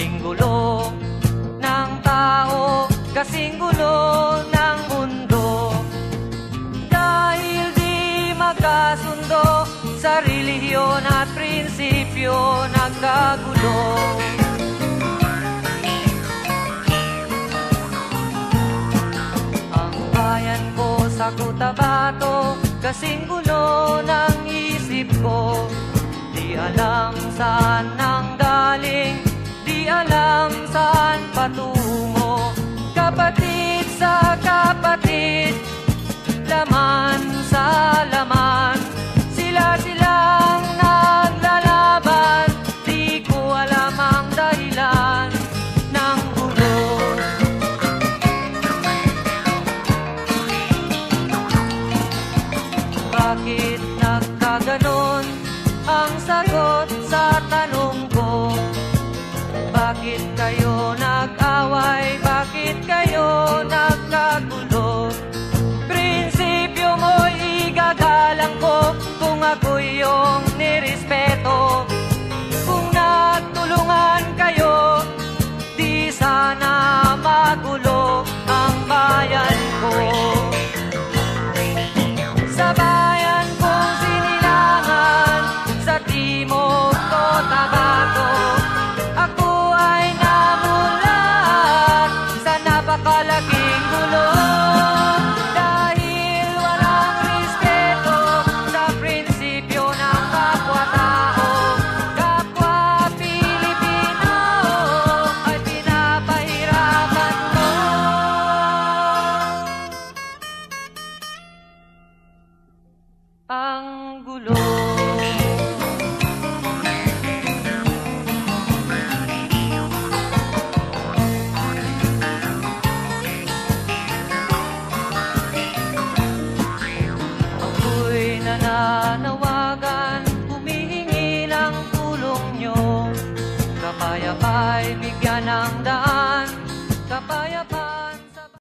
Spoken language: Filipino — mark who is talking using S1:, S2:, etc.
S1: Kasing gulo ng tao, kasing gulo ng mundo. Dahil di magkasundo sa relihiyon at prinsipyo, nagkagulo. Ang bayan ko sa Cotabato, kasing gulo ng isip ko. Di alam saan nang galing, di alam saan patungo. Kapatid sa kapatid, laman sa laman, sila-silang naglalaban. Di ko alam ang dahilan ng gulo. Bakit nagkaganon ang sagot sa tanong ko? Bakit kayo nag-away? Bakit kayo nagkagulo? Prinsipyo mo'y igagalang ko kung ako'y iyong nirespeto. Kung nagtulungan kayo, di sana magulo ang bayan ko. Sa bayan kong sinilangan, sa Timog Cotabato, ako ay namulat sa napakalaking gulo. Dahil walang respeto sa prinsipyo ng kapwa-tao, kapwa Pilipino ay pinapahirapan mo. Ang gulo. Ako'y nananawa